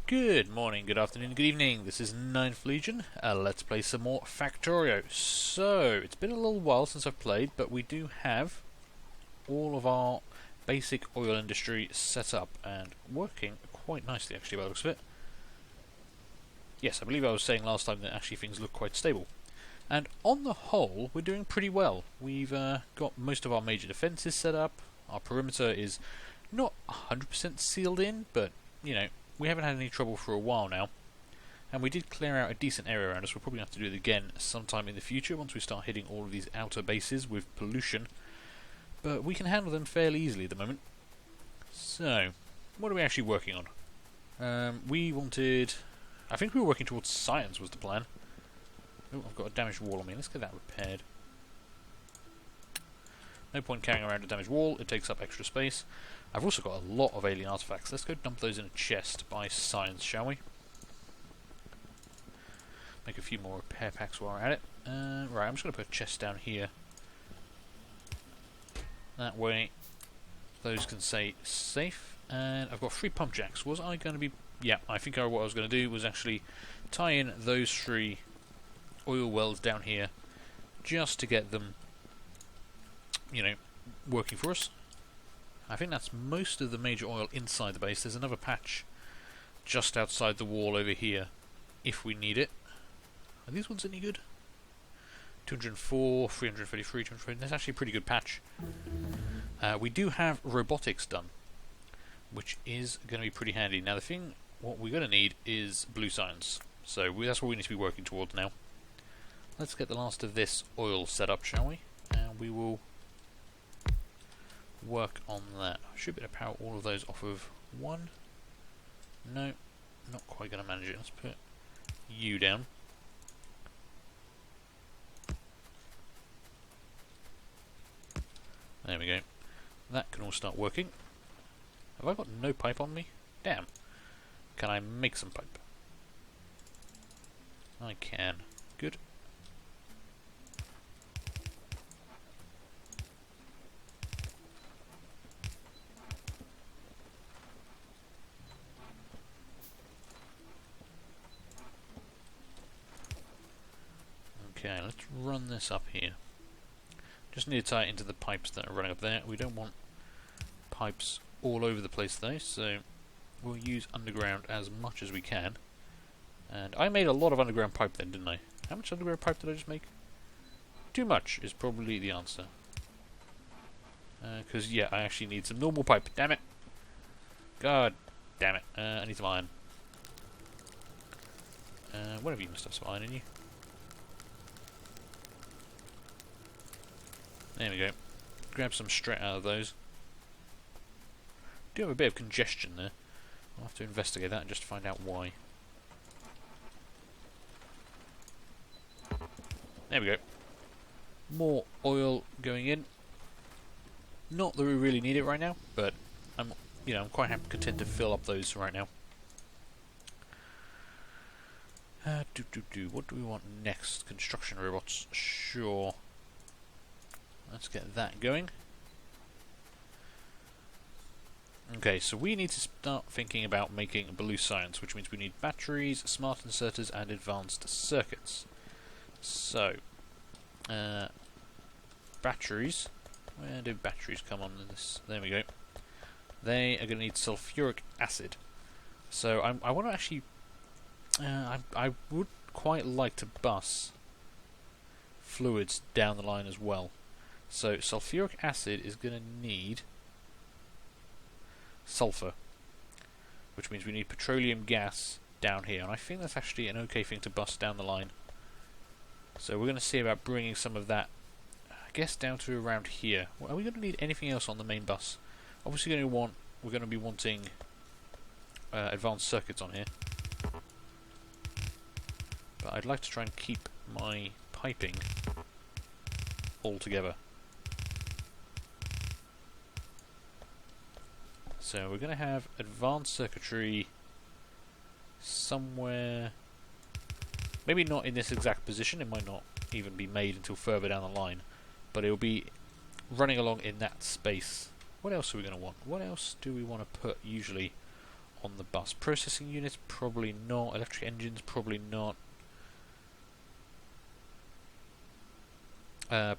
Good morning, good afternoon, good evening. This is Ninth Legion. Let's play some more Factorio. So, it's been a little while since I've played, but we do have all of our basic oil industry set up and working quite nicely, actually, by the looks of it. Yes, I believe I was saying last time that actually things look quite stable. And on the whole, we're doing pretty well. We've got most of our major defences set up. Our perimeter is not 100% sealed in, but, you know, we haven't had any trouble for a while now, and we did clear out a decent area around us. We'll probably have to do it again sometime in the future once we start hitting all of these outer bases with pollution, but we can handle them fairly easily at the moment. So, what are we actually working on? We wanted... I think we were working towards science was the plan. Oh, I've got a damaged wall on me. Let's get that repaired. No point carrying around a damaged wall, it takes up extra space. I've also got a lot of alien artifacts. Let's go dump those in a chest by science, shall we? Make a few more repair packs while we're at it. Right, I'm just going to put a chest down here. That way, those can stay safe. And I've got 3 pump jacks. Was I going to be... Yeah, I think what I was going to do was actually tie in those 3 oil wells down here just to get them, you know, working for us. I think that's most of the major oil inside the base. There's another patch just outside the wall over here if we need it. Are these ones any good? 204, 333, 230. That's actually a pretty good patch. We do have robotics done, which is going to be pretty handy. Now the thing, what we're going to need is blue science. So that's what we need to be working towards now. Let's get the last of this oil set up, shall we? And we will work on that. I should be able to power all of those off of 1. No, not quite going to manage it. Let's put you down. There we go. That can all start working. Have I got no pipe on me? Damn. Can I make some pipe? I can. Good. Okay, let's run this up here. Just need to tie it into the pipes that are running up there. We don't want pipes all over the place though, so we'll use underground as much as we can. And I made a lot of underground pipe then, didn't I? How much underground pipe did I just make? Too much is probably the answer. Because, yeah, I actually need some normal pipe. Damn it! God damn it. I need some iron. Whatever, you must have some iron in you. There we go. Grab some straight out of those. Do have a bit of congestion there. I'll have to investigate that and just find out why. There we go. More oil going in. Not that we really need it right now, but I'm quite happy, content to fill up those right now. What do we want next? Construction robots. Sure. Let's get that going. Okay, so we need to start thinking about making blue science, which means we need batteries, smart inserters, and advanced circuits. So, batteries. Where do batteries come on in this? There we go. They are going to need sulfuric acid. So I want to actually... I would quite like to bus fluids down the line as well. So sulfuric acid is going to need sulfur, which means we need petroleum gas down here, and I think that's actually an okay thing to bust down the line. So we're going to see about bringing some of that, I guess, down to around here. Well, are we going to need anything else on the main bus? Obviously we're going to be wanting advanced circuits on here, but I'd like to try and keep my piping all together. So we're going to have advanced circuitry somewhere, maybe not in this exact position, it might not even be made until further down the line, but it will be running along in that space. What else are we going to want? What else do we want to put usually on the bus. Processing units, probably not. Electric engines, probably not.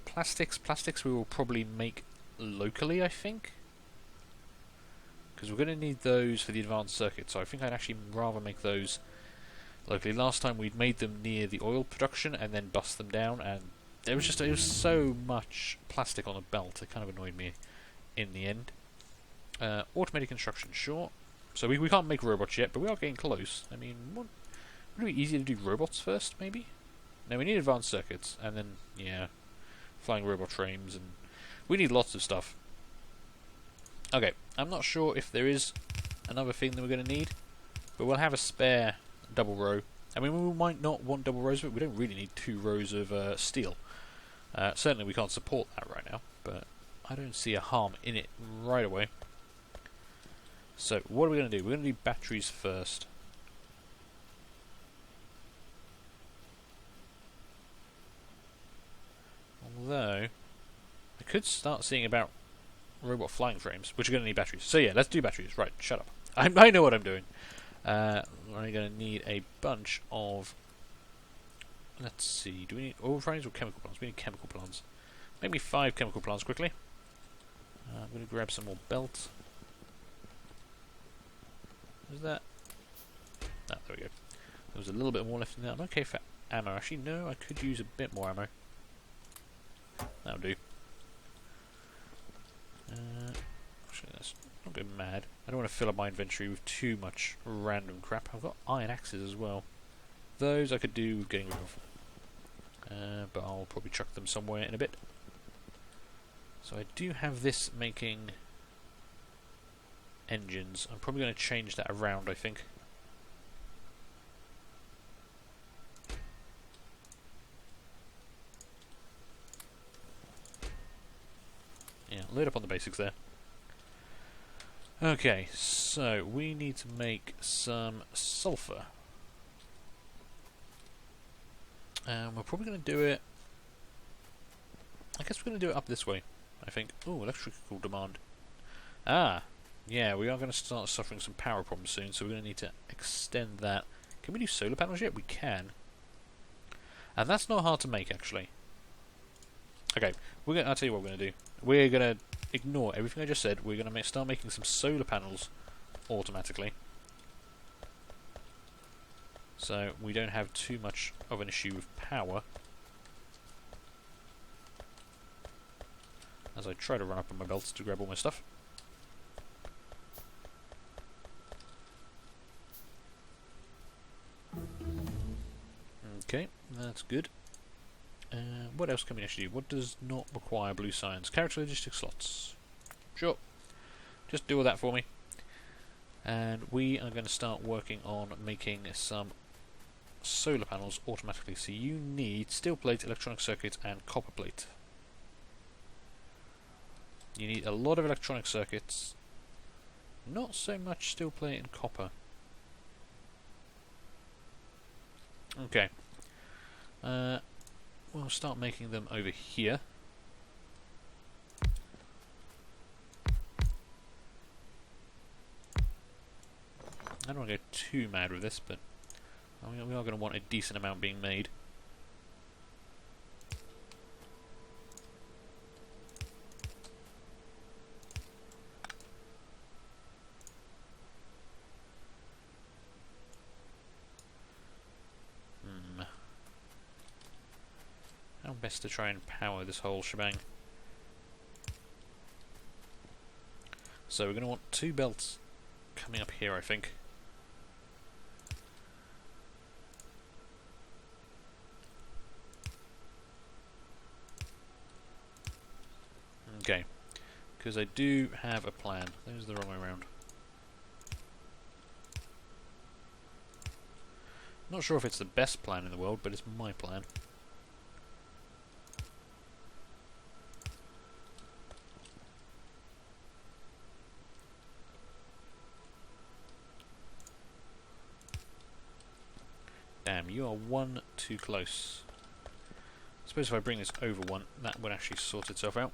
Plastics we will probably make locally, I think. Because we're going to need those for the advanced circuit, so I think I'd actually rather make those locally. Last time we'd made them near the oil production and then bust them down, and it was so much plastic on the belt, it kind of annoyed me in the end. Automated construction, sure. So we can't make robots yet, but we are getting close. I mean, would it be easier to do robots first, maybe? No, we need advanced circuits, and then, yeah, flying robot trains, and we need lots of stuff. Okay, I'm not sure if there is another thing that we're going to need, but we'll have a spare double row. I mean, we might not want double rows, but we don't really need 2 rows of steel. Certainly we can't support that right now, but I don't see a harm in it right away. So, what are we going to do? We're going to do batteries first. Although, I could start seeing about robot flying frames, which are going to need batteries. So yeah, let's do batteries. Right, shut up. I know what I'm doing. We're going to need a bunch of... Let's see, do we need oil frames or chemical plants? We need chemical plants. Maybe 5 chemical plants quickly. I'm going to grab some more belt. Is that... Ah, there we go. There was a little bit more left in there. I'm okay for ammo. Actually, no, I could use a bit more ammo. That'll do. Actually, let's not go mad. I don't want to fill up my inventory with too much random crap. I've got iron axes as well. Those I could do with getting rid of. But I'll probably chuck them somewhere in a bit. So I do have this making engines. I'm probably going to change that around, I think. Yeah, load up on the basics there. Okay, so we need to make some sulfur. And we're probably going to do it... I guess we're going to do it up this way, I think. Oh, electrical demand. Ah, yeah, we are going to start suffering some power problems soon, so we're going to need to extend that. Can we do solar panels yet? We can. And that's not hard to make, actually. Okay, I'll tell you what we're going to do. We're going to ignore everything I just said. We're going to start making some solar panels automatically. So we don't have too much of an issue with power. As I try to run up on my belts to grab all my stuff. Okay, that's good. What else can we actually do? What does not require blue science? Character logistics slots. Sure. Just do all that for me. And we are going to start working on making some solar panels automatically. So you need steel plate, electronic circuits, and copper plate. You need a lot of electronic circuits. Not so much steel plate and copper. Okay. We'll start making them over here. I don't want to go too mad with this, but we are going to want a decent amount being made. How best to try and power this whole shebang? So we're going to want 2 belts coming up here, I think. Okay, because I do have a plan. There's the wrong way around. Not sure if it's the best plan in the world, but it's my plan. Damn, you are one too close. I suppose if I bring this over one, that would actually sort itself out.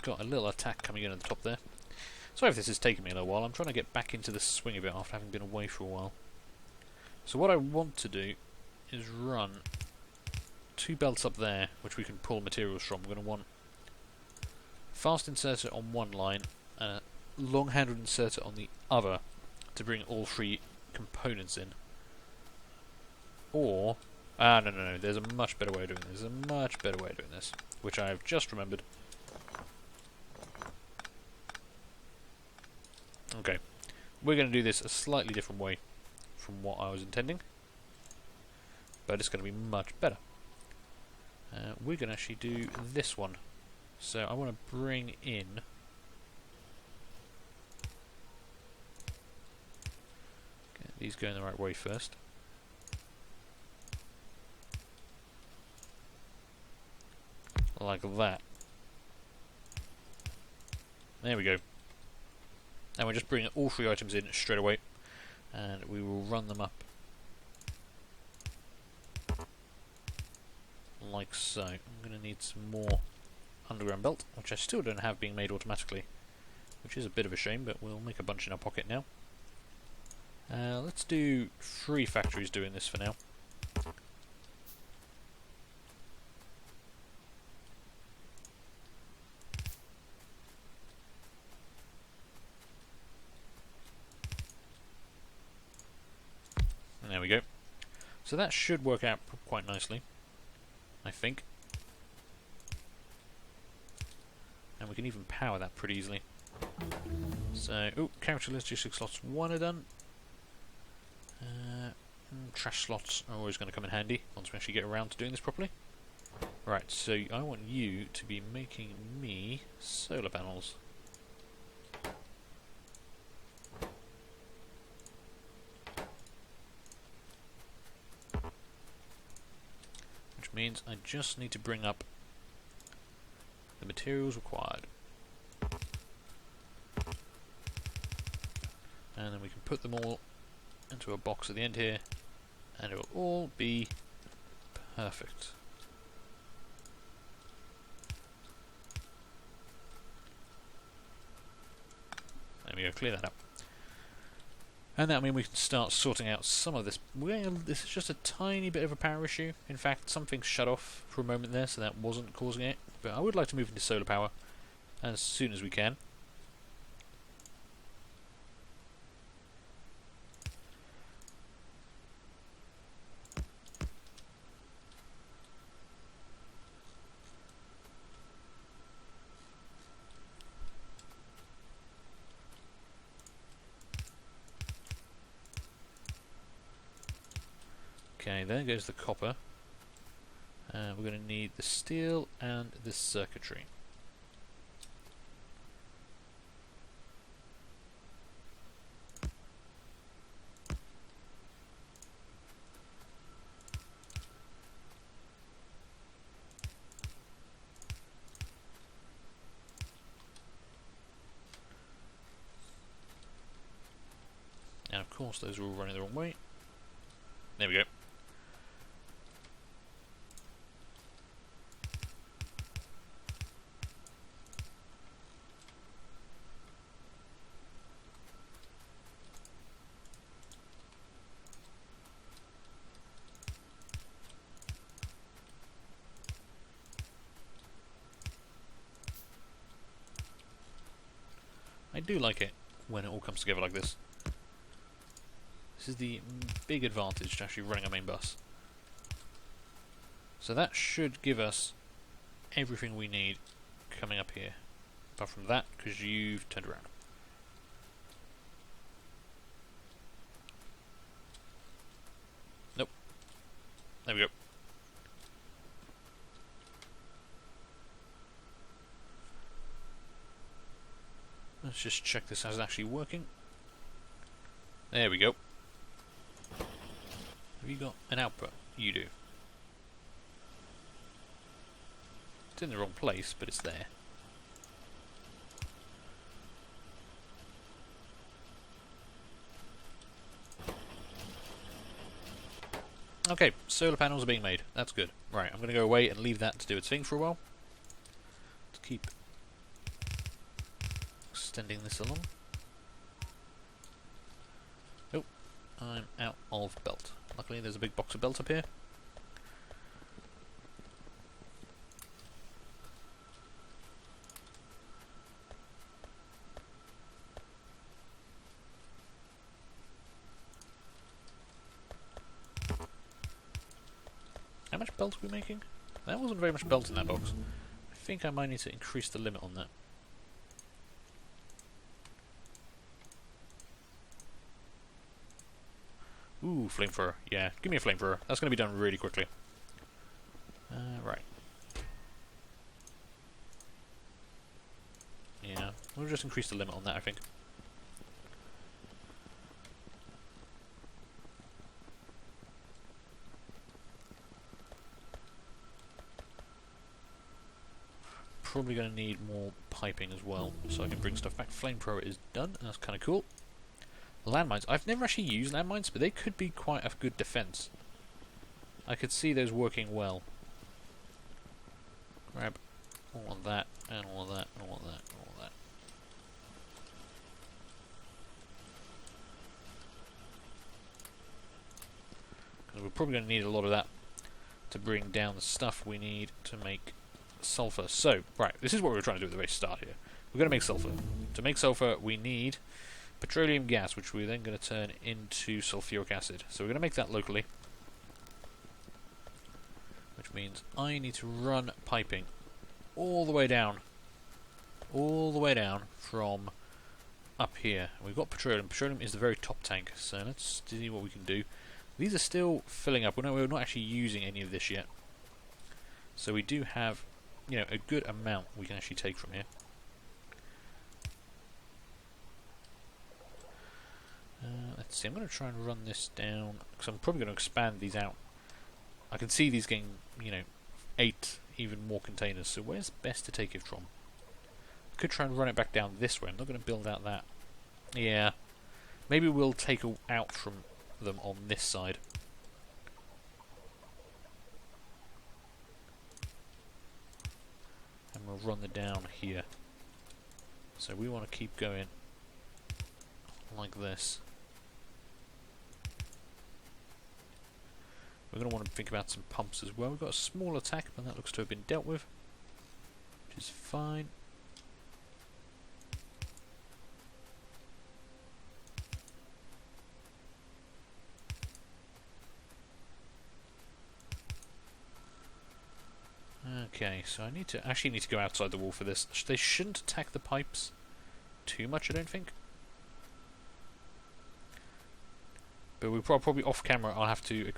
Got a little attack coming in at the top there. Sorry if this is taking me a little while. I'm trying to get back into the swing of it after having been away for a while. So what I want to do is run 2 belts up there, which we can pull materials from. We're going to want fast inserter on one line and a long-handled inserter on the other to bring all 3 components in. Or... no, there's a much better way of doing this. There's a much better way of doing this, which I have just remembered. Okay, we're going to do this a slightly different way from what I was intending, but it's going to be much better. We're going to actually do this one. So I want to bring in get these going the right way first. Like that. There we go. And we're just bringing all 3 items in straight away, and we will run them up like so. I'm going to need some more underground belt, which I still don't have being made automatically, which is a bit of a shame, but we'll make a bunch in our pocket now. Let's do 3 factories doing this for now. There we go. So that should work out quite nicely, I think. And we can even power that pretty easily. So, character logistics slots 1 are done. Trash slots are always going to come in handy once we actually get around to doing this properly. Right, so I want you to be making me solar panels. Means I just need to bring up the materials required, and then we can put them all into a box at the end here, and it will all be perfect. There we go, clear that up. And that means we can start sorting out some of this. Well, this is just a tiny bit of a power issue. In fact, something shut off for a moment there, so that wasn't causing it. But I would like to move into solar power as soon as we can. Okay, there goes the copper. We're going to need the steel and the circuitry. And of course those are all running the wrong way. There we go. I do like it when it all comes together like this. This is the big advantage to actually running a main bus. So that should give us everything we need coming up here. Apart from that, because you've turned around. Nope. There we go. Let's just check this is actually working. There we go. Have you got an output? You do. It's in the wrong place, but it's there. Okay, solar panels are being made. That's good. Right, I'm going to go away and leave that to do its thing for a while. To keep extending this along. Oh, I'm out of belt. Luckily there's a big box of belt up here. How much belt are we making? There wasn't very much belt in that box. I think I might need to increase the limit on that. Ooh, flamethrower. Yeah, give me a flamethrower. That's going to be done really quickly. Right. Yeah, we'll just increase the limit on that, I think. Probably going to need more piping as well, so I can bring stuff back. Flamethrower is done, and that's kind of cool. Landmines. I've never actually used landmines, but they could be quite a good defense. I could see those working well. Grab all of that, and all of that, and all of that, and all of that. Because we're probably going to need a lot of that to bring down the stuff we need to make sulfur. So, right, this is what we were trying to do at the very start here. We're going to make sulfur. To make sulfur, we need petroleum gas, which we're then going to turn into sulfuric acid. So we're going to make that locally. Which means I need to run piping all the way down. All the way down from up here. We've got petroleum. Petroleum is the very top tank. So let's see what we can do. These are still filling up. We're not actually using any of this yet. So we do have, you know, a good amount we can actually take from here. Let's see, I'm going to try and run this down, because I'm probably going to expand these out. I can see these getting, you know, 8 even more containers, so where's best to take it from? I could try and run it back down this way. I'm not going to build out that. Yeah, maybe we'll take out from them on this side. And we'll run them down here. So we want to keep going like this. We're going to want to think about some pumps as well. We've got a small attack, but that looks to have been dealt with, which is fine. Okay, so I need to go outside the wall for this. They shouldn't attack the pipes too much, I don't think. But we probably off camera I'll have to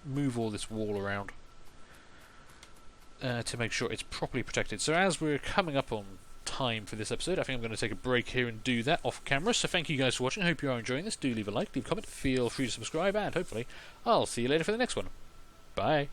move all this wall around to make sure it's properly protected. So as we're coming up on time for this episode, I think I'm going to take a break here and do that off camera. So thank you guys for watching. I hope you are enjoying this. Do leave a like, leave a comment, feel free to subscribe, and hopefully I'll see you later for the next one. Bye.